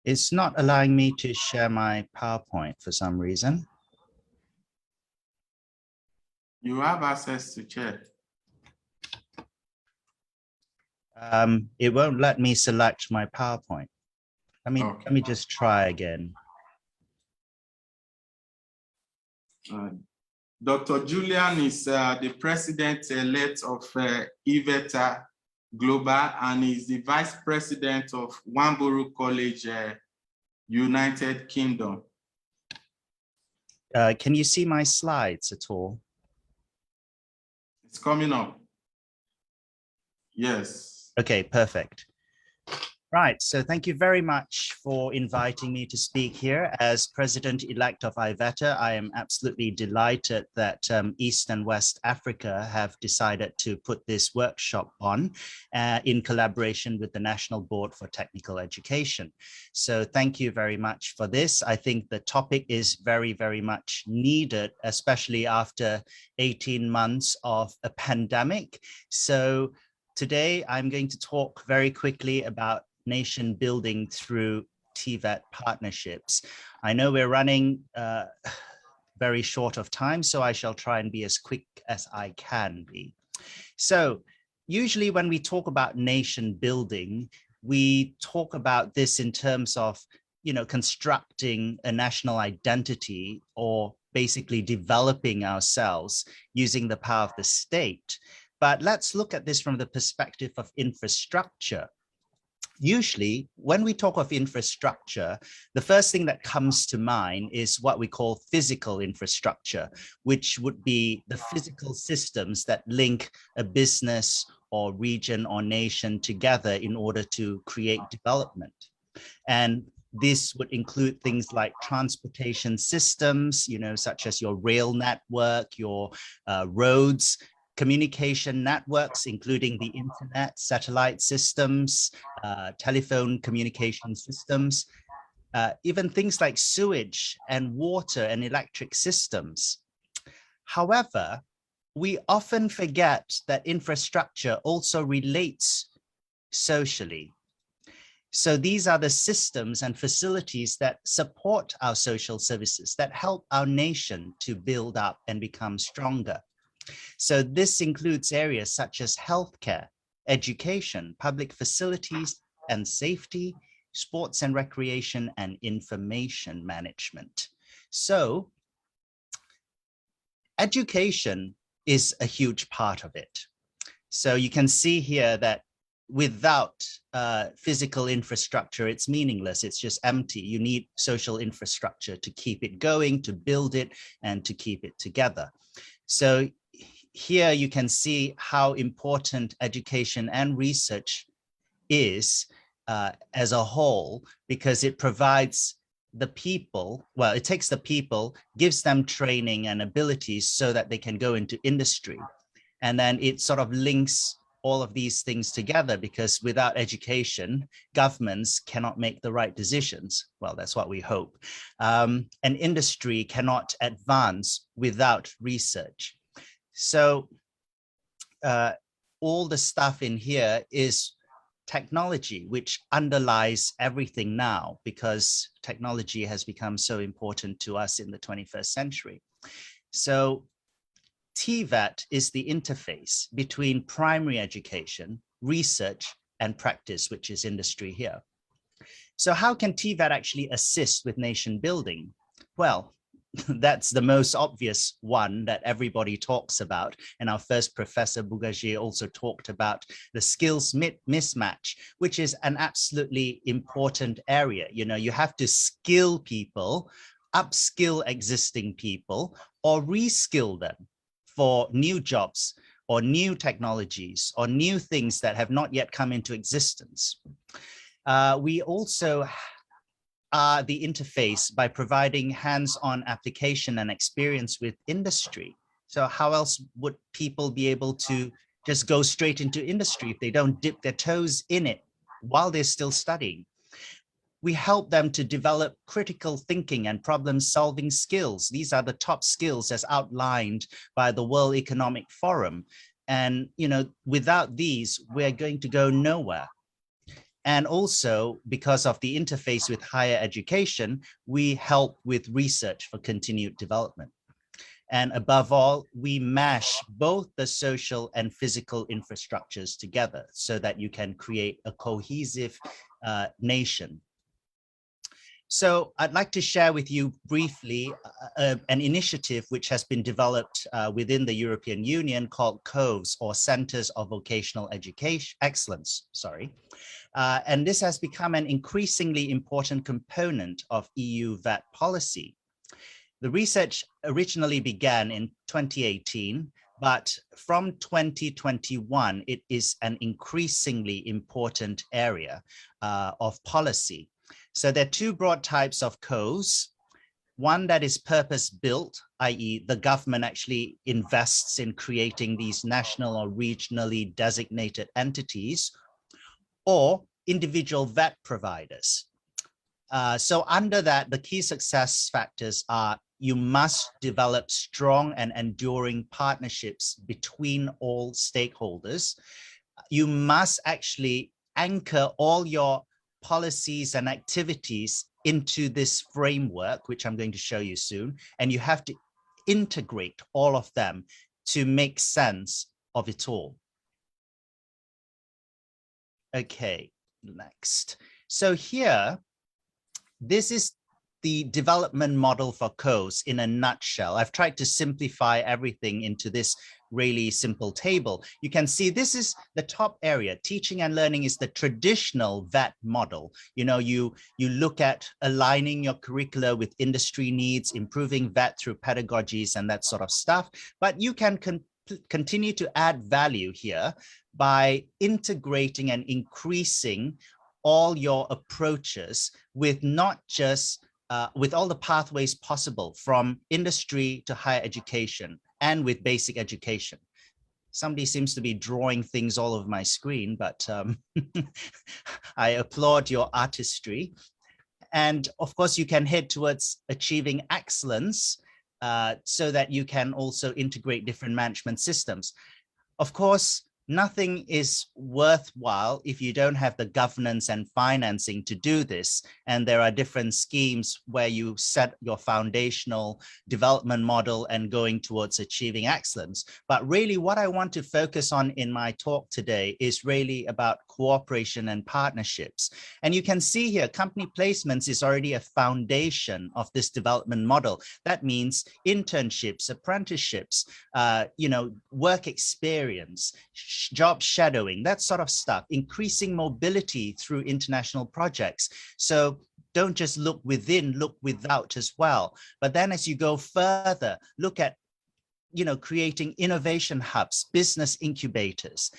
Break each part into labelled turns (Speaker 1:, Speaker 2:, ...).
Speaker 1: It's not allowing me to share my PowerPoint for some reason.
Speaker 2: You have access to chat.
Speaker 1: It won't let me select my PowerPoint. Let me just try again.
Speaker 2: Dr. Julian is the president-elect of Iveta Global and is the vice president of Wamburu College, United Kingdom.
Speaker 1: Can you see my slides at all?
Speaker 2: It's coming up. Yes.
Speaker 1: Okay, perfect. Right, so thank you very much for inviting me to speak here. As President-elect of Iveta, I am absolutely delighted that East and West Africa have decided to put this workshop on in collaboration with the National Board for Technical Education. So thank you very much for this. I think the topic is very, very much needed, especially after 18 months of a pandemic. So today I'm going to talk very quickly about nation building through TVET partnerships. I know we're running very short of time, so I shall try and be as quick as I can be. So usually when we talk about nation building, we talk about this in terms of, constructing a national identity or basically developing ourselves using the power of the state. But let's look at this from the perspective of infrastructure. Usually, when we talk of infrastructure, the first thing that comes to mind is what we call physical infrastructure, which would be the physical systems that link a business or region or nation together in order to create development. And this would include things like transportation systems, such as your rail network, your roads, communication networks, including the internet, satellite systems, telephone communication systems, even things like sewage and water and electric systems. However, we often forget that infrastructure also relates socially. So these are the systems and facilities that support our social services, that help our nation to build up and become stronger. So this includes areas such as healthcare, education, public facilities and safety, sports and recreation, and information management. So education is a huge part of it. So you can see here that without physical infrastructure, it's meaningless. It's just empty. You need social infrastructure to keep it going, to build it, and to keep it together. So here you can see how important education and research is as a whole, because it provides the people, well, it takes the people, gives them training and abilities so that they can go into industry. And then it sort of links all of these things together, because without education, governments cannot make the right decisions. Well, that's what we hope. And industry cannot advance without research. So all the stuff in here is technology, which underlies everything now, because technology has become so important to us in the 21st century. So TVET is the interface between primary education, research, and practice, which is industry here. So how can TVET actually assist with nation building? Well, that's the most obvious one that everybody talks about. And our first professor, Bougagé, also talked about the skills mismatch, which is an absolutely important area. You have to skill people, upskill existing people, or reskill them for new jobs or new technologies or new things that have not yet come into existence. We also are the interface by providing hands-on application and experience with industry. So how else would people be able to just go straight into industry if they don't dip their toes in it while they're still studying? We help them to develop critical thinking and problem-solving skills. These are the top skills as outlined by the World Economic Forum. And without these, we're going to go nowhere. And also, because of the interface with higher education, we help with research for continued development. And above all, we mash both the social and physical infrastructures together so that you can create a cohesive nation. So I'd like to share with you briefly an initiative which has been developed within the European Union called COVES, or Centers of Vocational Education Excellence, and this has become an increasingly important component of EU VET policy. The research originally began in 2018, but from 2021, it is an increasingly important area of policy. So there are two broad types of COVES. One that is purpose-built, i.e. the government actually invests in creating these national or regionally designated entities, or individual VET providers. So under that, the key success factors are you must develop strong and enduring partnerships between all stakeholders. You must actually anchor all your policies and activities into this framework, which I'm going to show you soon, and you have to integrate all of them to make sense of it all. Okay, next. So here, this is the development model for COVES in a nutshell. I've tried to simplify everything into this really simple table. You can see this is the top area. Teaching and learning is the traditional VET model. You know, you look at aligning your curricula with industry needs, improving VET through pedagogies and that sort of stuff. But you can continue to add value here by integrating and increasing all your approaches with not just with all the pathways possible from industry to higher education and with basic education. Somebody seems to be drawing things all over my screen, but I applaud your artistry. And of course, you can head towards achieving excellence so that you can also integrate different management systems. Of course, nothing is worthwhile if you don't have the governance and financing to do this. And there are different schemes where you set your foundational development model and going towards achieving excellence. But really what I want to focus on in my talk today is really about cooperation and partnerships. And you can see here, company placements is already a foundation of this development model. That means internships, apprenticeships, work experience, job shadowing, that sort of stuff, increasing mobility through international projects. So don't just look within, look without as well. But then as you go further, look at, creating innovation hubs, business incubators,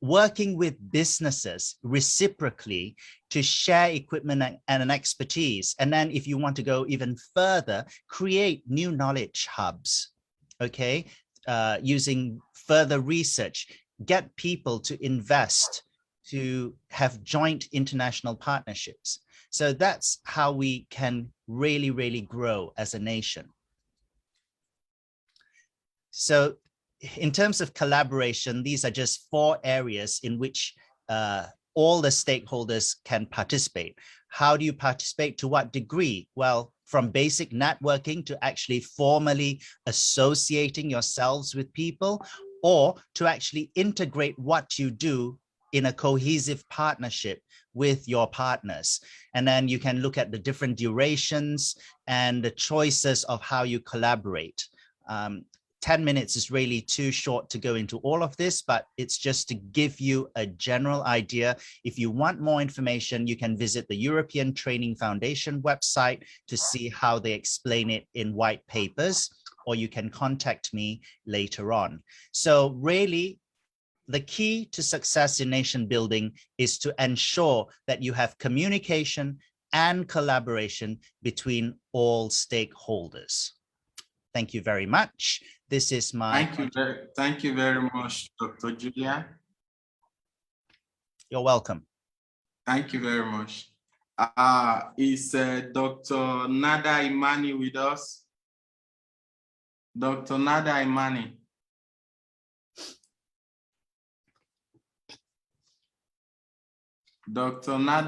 Speaker 1: working with businesses reciprocally to share equipment and an expertise. And then if you want to go even further, create new knowledge hubs, okay? Using further research, get people to invest, to have joint international partnerships. So that's how we can really, really grow as a nation. So in terms of collaboration, these are just 4 areas in which all the stakeholders can participate. How do you participate? To what degree? Well, from basic networking to actually formally associating yourselves with people, or to actually integrate what you do in a cohesive partnership with your partners. And then you can look at the different durations and the choices of how you collaborate. 10 minutes is really too short to go into all of this, but it's just to give you a general idea. If you want more information, you can visit the European Training Foundation website to see how they explain it in white papers, or you can contact me later on. So really, the key to success in nation building is to ensure that you have communication and collaboration between all stakeholders. Thank you very much. This is my...
Speaker 2: Thank you very much, Dr. Julian.
Speaker 1: You're welcome.
Speaker 2: Thank you very much. Is Dr. Nada Imani with us? Dr. Nada Imani. Dr. Nada